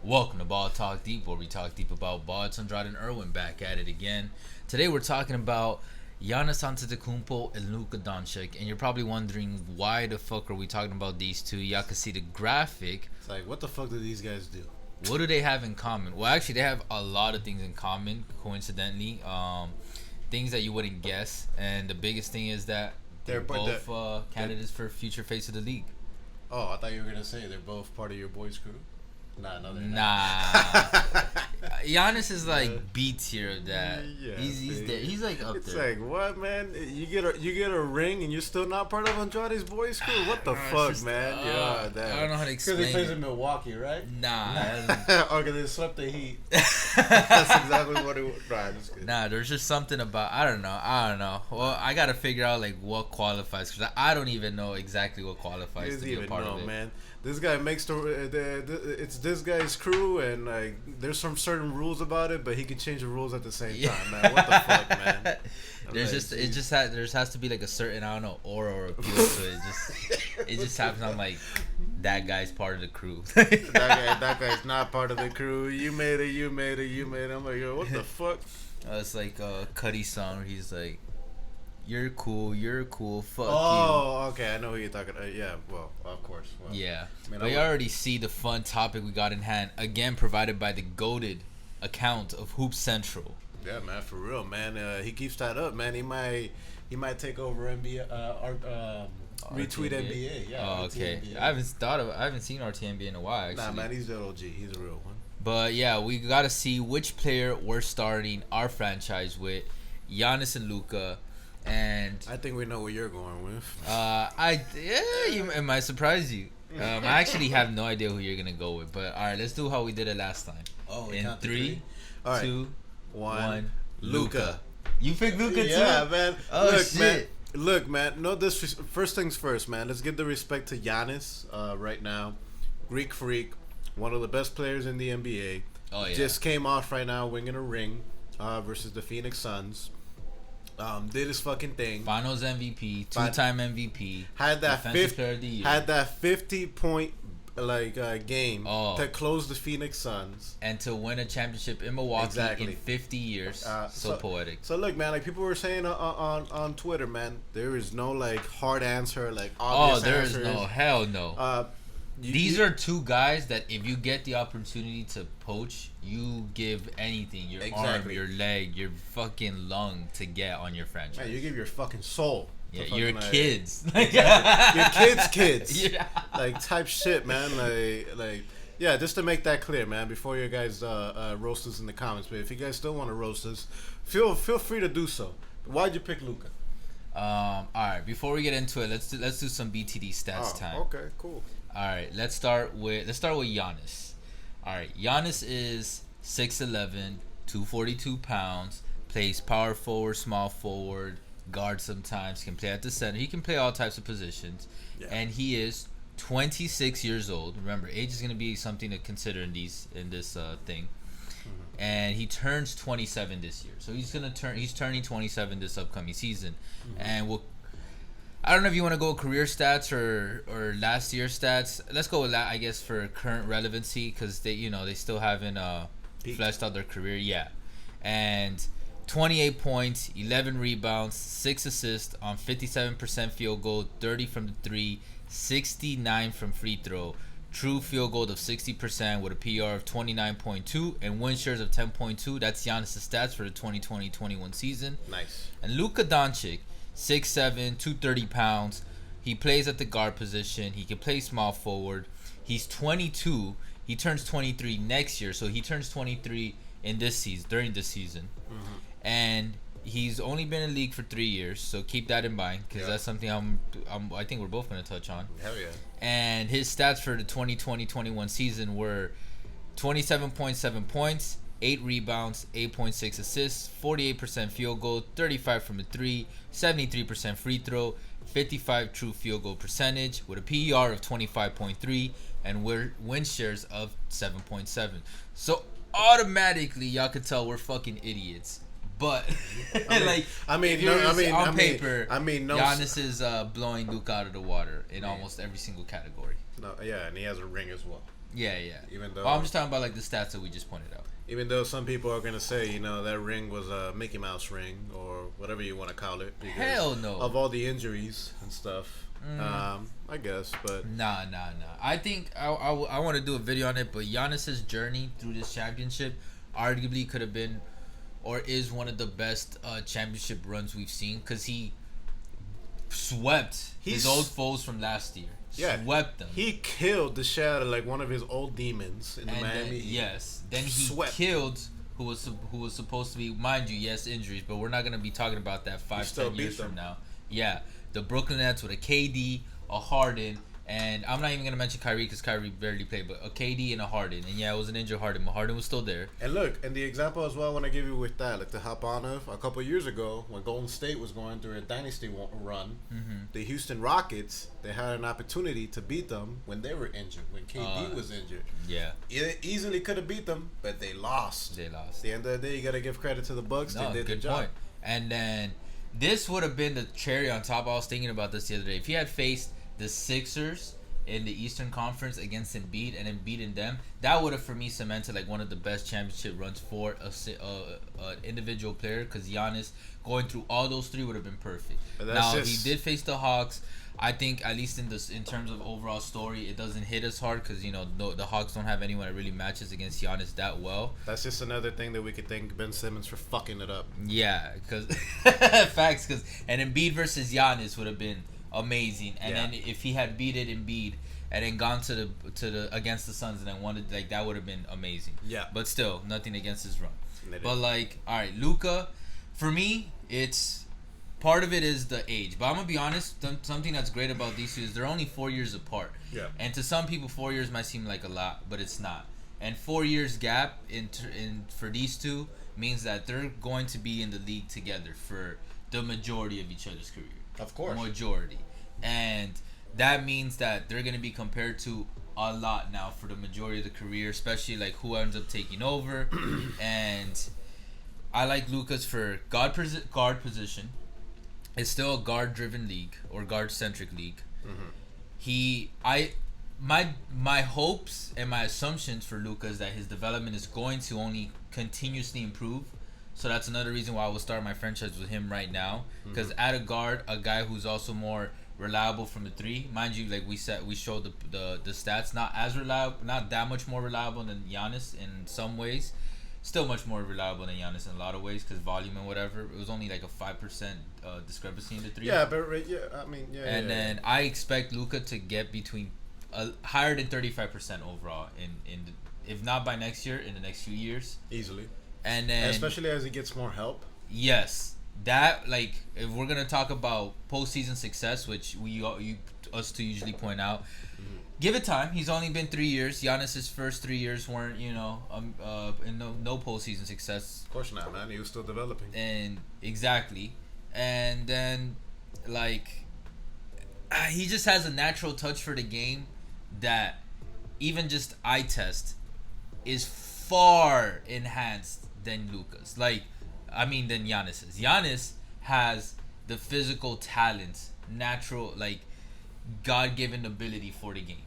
Welcome to Ball Talk Deep, where we talk deep about ball. It's Andrade and Irwin back at it again. Today we're talking about Giannis Antetokounmpo and Luka Doncic, and you're probably wondering why the fuck are we talking about these two? Y'all can see the graphic. It's like, what the fuck do these guys do? What do they have in common? Well, actually, they have a lot of things in common, coincidentally. Things that you wouldn't guess, and the biggest thing is that they're both candidates for future face of the league. Oh, I thought you were gonna say they're both part of your boys' crew. Nah, no, they're Nah. not. Giannis is like B tier of that. Yeah, he's there. He's like up it's there. like, what, man? You get a ring and you're still not part of Andrade's boys' crew? What the fuck, just, man? Yeah, I don't know how to explain. Because he plays it. in Milwaukee, right? Nah. Okay, they swept the Heat. That's exactly what it was. Nah, just kidding. Nah, there's just something about I don't know. Well, I gotta figure out like what qualifies because I don't even know exactly what qualifies to be a part of it. Man. This guy makes it's this guy's crew, and like there's some certain rules about it, but he can change the rules at the same time, man. What the fuck, man? There has to be like a certain, I don't know, aura or appeal to it. It just happens. I'm like, that guy's part of the crew. that guy's not part of the crew. You made it. I'm like, yo, what the fuck? It's like a Cuddy song where he's like, you're cool, fuck you. Oh, okay, I know who you're talking about. Yeah, well, of course. Well, yeah, I mean, but you already see the fun topic we got in hand. Again, provided by the goated account of Hoop Central. Yeah, man, for real, man. He keeps that up, man. He might take over NBA. Retweet NBA. Yeah. Oh, okay. NBA. I haven't seen RTNB in a while. Actually. Nah, man, he's the OG. He's a real one. But yeah, we gotta see which player we're starting our franchise with, Giannis and Luka. And I think we know what you're going with. It might surprise you. I actually have no idea who you're gonna go with, but all right, let's do how we did it last time. Oh, in three, all right. 2, 1, Luka. You picked Luka too? Yeah, man. Oh shit. Look, man. No, first things first, man. Let's give the respect to Giannis right now. Greek freak, one of the best players in the NBA. Oh yeah. Just came off right now, winning a ring versus the Phoenix Suns. Did his fucking thing. Finals MVP, 2-time MVP. Had that Player of the Year. 50-point game to close the Phoenix Suns and to win a championship in Milwaukee in 50 years. So poetic. So look, man, like people were saying on Twitter, man, there is no like hard answer, like obvious answers. There is no hell no. These are two guys that if you get the opportunity to poach, you give anything, your arm, your leg, your fucking lung to get on your franchise. Man, you give your fucking soul. Yeah, your kids. Your kids. Yeah. Like type shit, man. Like yeah, just to make that clear, man, before you guys roast us in the comments, but if you guys still want to roast us, feel free to do so. Why'd you pick Luka? All right, before we get into it, let's do some BTD stats time. Okay, cool. All right, let's start with Giannis. All right, Giannis is 6'11", 242 pounds, plays power forward, small forward, guard sometimes, can play at the center. He can play all types of positions. Yeah. And he is 26 years old. Remember, age is going to be something to consider in this thing. Mm-hmm. And he turns 27 this year. So he's turning 27 this upcoming season. Mm-hmm. And I don't know if you want to go career stats or last year stats. Let's go with that, I guess, for current relevancy because they still haven't fleshed out their career. Yeah, and 28 points, 11 rebounds, 6 assists on 57% field goal, 30 from the 3, 69 from free throw. True field goal of 60% with a PR of 29.2 and win shares of 10.2. That's Giannis' stats for the 2020-21 season. Nice. And Luka Doncic, 6'7", 230 pounds. He plays at the guard position. He can play small forward. He's 22. He turns 23 next year, so he turns 23 during this season. Mm-hmm. And he's only been in the league for 3 years, so keep that in mind because that's something I think we're both going to touch on. Hell yeah. And his stats for the 2020-21 season were 27.7 points, 8 rebounds, 8.6 assists, 48% field goal, 35 from the 3, 73% free throw, 55 true field goal percentage with a PER of 25.3 and win shares of 7.7. So automatically y'all could tell we're fucking idiots. But on paper, Giannis is blowing Luka out of the water in almost every single category. No, yeah, and he has a ring as well. Yeah, yeah. Even though, well, I'm just talking about like the stats that we just pointed out. even though some people are gonna say, you know, that ring was a Mickey Mouse ring or whatever you want to call it, because Hell no. of all the injuries and stuff. I guess, but Nah. I think I want to do a video on it, but Giannis's journey through this championship arguably could have been or is one of the best championship runs we've seen because he swept his old foes from last year. Yeah, swept them. He killed the shit out of like one of his old demons in the Miami. Then he killed who was supposed to be, mind you, yes, injuries, but we're not gonna be talking about that 5-10 years from now. Yeah, the Brooklyn Nets with a KD, a Harden, and I'm not even gonna mention Kyrie because Kyrie barely played, but a KD and a Harden, and yeah, it was an injured Harden, but Harden was still there. And look, and the example as well, I want to give you with that, like to hop on of a couple of years ago when Golden State was going through a dynasty run, the Houston Rockets, they had an opportunity to beat them when they were injured, when KD was injured. Yeah, it easily could have beat them, but they lost. At the end of the day, you got to give credit to the Bucks. No, they did good the job. point. And then this would have been the cherry on top. I was thinking about this the other day. If he had faced the Sixers in the Eastern Conference against Embiid and then beaten them, that would have for me cemented like one of the best championship runs for an individual player because Giannis going through all those three would have been perfect. Now he did face the Hawks. I think at least in terms of overall story, it doesn't hit as hard because the Hawks don't have anyone that really matches against Giannis that well. That's just another thing that we could thank Ben Simmons for fucking it up. Yeah, because facts. And Embiid versus Giannis would have been amazing, and then if he had beaten Embiid and then gone to the against the Suns and then wanted, like, that would have been amazing. Yeah, but still nothing against his run. But like, all right, Luka, for me, it's part of it is the age. But I'm gonna be honest, something that's great about these two is they're only 4 years apart. Yeah, and to some people 4 years might seem like a lot, but it's not. And 4 years gap in for these two means that they're going to be in the league together for the majority of each other's career. Of course. Majority. And that means that they're going to be compared to a lot now for the majority of the career, especially like who ends up taking over. And I like Luka's for guard position. It's still a guard-driven league or guard-centric league. My hopes and my assumptions for Luka is that his development is going to only continuously improve. So that's another reason why I will start my franchise with him right now. Because at a guard, a guy who's also more reliable from the three. Mind you, like we showed the stats, not as reliable, not that much more reliable than Giannis in some ways. Still much more reliable than Giannis in a lot of ways because volume and whatever. It was only like a 5% discrepancy in the three. Yeah, but I mean, yeah. And then I expect Luka to get between higher than 35% overall if not by next year, in the next few years. Easily. And then especially as he gets more help. Yes, that, like, if we're gonna talk about postseason success, which us two usually point out, give it time. He's only been 3 years. Giannis's first 3 years weren't, in no postseason success. Of course not, man. He was still developing. And exactly, and then like he just has a natural touch for the game that even just eye test is far enhanced than Luka's. Than Giannis's. Giannis has the physical talent, natural, like, God-given ability for the game.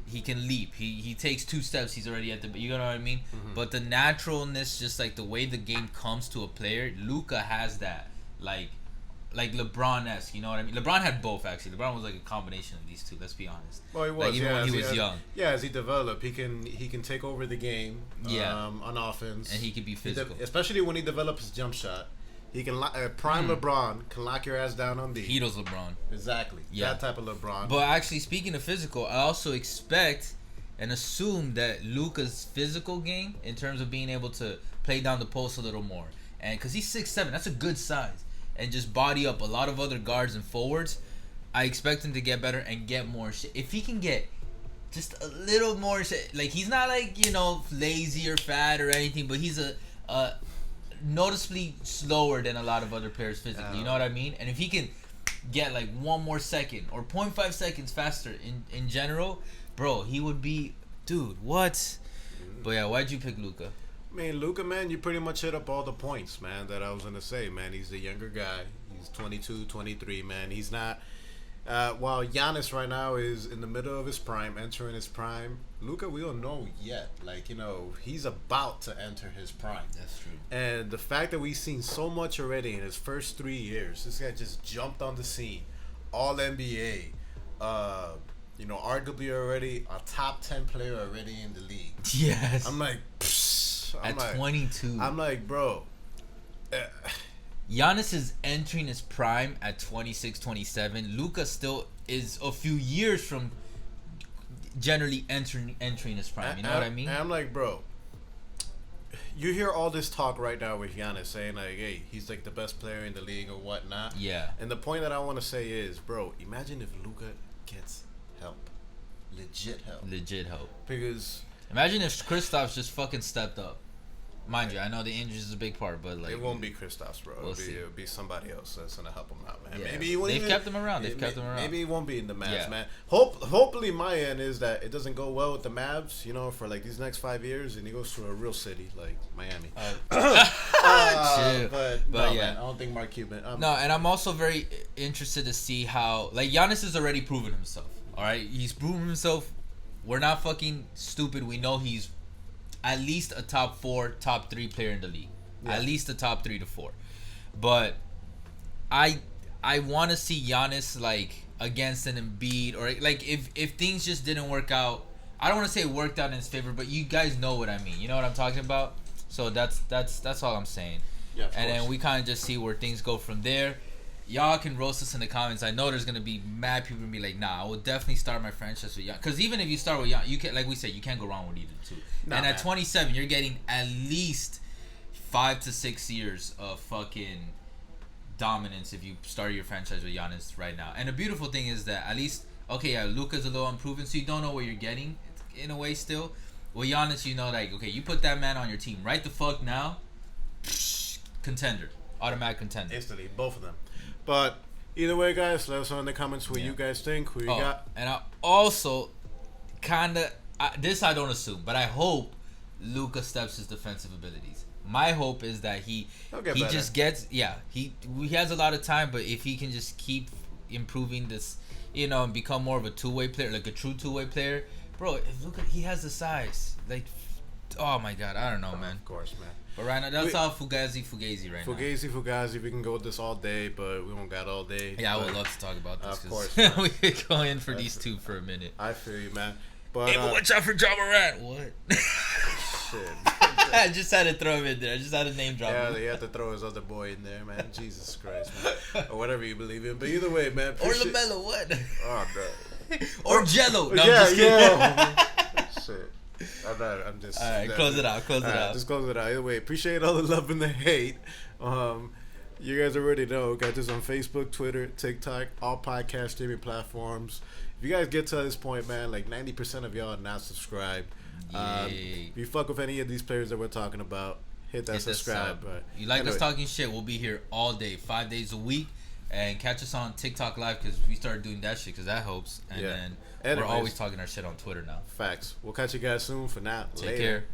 He can leap. He takes 2 steps. He's already at the. You know what I mean? But the naturalness, just like the way the game comes to a player, Luka has that. Like LeBron-esque, you know what I mean? LeBron had both, actually. LeBron was like a combination of these two. Let's be honest. Well, he was. Like, even when he was young. Yeah, as he developed, he can take over the game. On offense, and he can be physical, especially when he develops his jump shot. He can prime LeBron can lock your ass down on D. Hedo's LeBron. Exactly. Yeah. That type of LeBron. But actually, speaking of physical, I also expect and assume that Luka's physical game, in terms of being able to play down the post a little more, and because he's 6'7", that's a good size, and just body up a lot of other guards and forwards, I expect him to get better and get more shit. If he can get just a little more shit, like, he's not like, lazy or fat or anything, but he's a noticeably slower than a lot of other players physically. You know what I mean? And if he can get like 1 more second or 0.5 seconds faster in general, bro, he would be, dude, what? But yeah, why'd you pick Luka? I mean, Luka, man, you pretty much hit up all the points, man, that I was going to say, man. He's a younger guy. He's 22, 23, man. He's not... while Giannis right now is in the middle of his prime, entering his prime, Luka, we don't know yet. Like, he's about to enter his prime. That's true. And the fact that we've seen so much already in his first 3 years, this guy just jumped on the scene, All NBA. Arguably already a top 10 player already in the league. Yes. I'm like, at 22. I'm like, bro. Giannis is entering his prime at 26, 27. Luka still is a few years from generally entering his prime. You know what I mean? And I'm like, bro, you hear all this talk right now with Giannis saying, like, hey, he's like the best player in the league or whatnot. Yeah. And the point that I want to say is, bro, imagine if Luka gets help. Legit help. Because imagine if Kristaps just fucking stepped up. Mind you, I know the injuries is a big part, but like it won't be Kristaps, bro. It'll be somebody else that's gonna help him out, man. Yeah. Maybe he won't They've kept him around. Maybe he won't be in the Mavs, man. Hopefully, my end is that it doesn't go well with the Mavs, for like these next 5 years, and he goes to a real city like Miami. But no, yeah, man, I don't think Mark Cuban. No, and I'm also very interested to see how Giannis has already proven himself. All right, he's proven himself. We're not fucking stupid. We know he's at least a top 4, top 3 player in the league. Yeah. At least a top 3 to 4. But I want to see Giannis like against an Embiid, or like if things just didn't work out. I don't want to say it worked out in his favor, but you guys know what I mean. You know what I'm talking about? So that's all I'm saying. Yeah, and then we kind of just see where things go from there. Y'all can roast us in the comments. I know there's gonna be mad people and be like, "Nah, I will definitely start my franchise with Giannis." Because even if you start with Giannis, you can, like we said, you can't go wrong with either two. Nah, and at 27, you're getting at least 5 to 6 years of fucking dominance if you start your franchise with Giannis right now. And the beautiful thing is that at least, Luka's a little unproven, so you don't know what you're getting in a way still. With Giannis, you put that man on your team right the fuck now, contender, automatic contender. Instantly, both of them. But either way, guys, let us know in the comments what you guys think. Who you got? And I also this I don't assume, but I hope Luka steps his defensive abilities. My hope is that he just gets he has a lot of time, but if he can just keep improving this, and become more of a two-way player, like a true two-way player, bro. If Luka, he has the size, like, oh my god, I don't know, man. Of course, man. But right now, that's all Fugazi right now. Fugazi, we can go with this all day, but we don't got all day. Yeah, I would love to talk about this. Of course. We could go in for these two for a minute. I feel you, man. But, hey, but watch out for Ja Morant. What? Shit. I just had to throw him in there. I just had to name drop him. Yeah, he had to throw his other boy in there, man. Jesus Christ, man. Or whatever you believe in. But either way, man. Or LaMelo, what? Oh, no. Or Jello. No, I'm just kidding. Yeah. Shit. I'm just. All right, close it out. Just close it out. Either way, appreciate all the love and the hate. You guys already know. Got this on Facebook, Twitter, TikTok, all podcast streaming platforms. If you guys get to this point, man, like 90% of y'all are not subscribed. If you fuck with any of these players that we're talking about, hit that subscribe. But you like us talking shit, we'll be here all day, 5 days a week. And catch us on TikTok Live because we started doing that shit because that helps. And then we're always talking our shit on Twitter now. Facts. We'll catch you guys soon. For now, take care.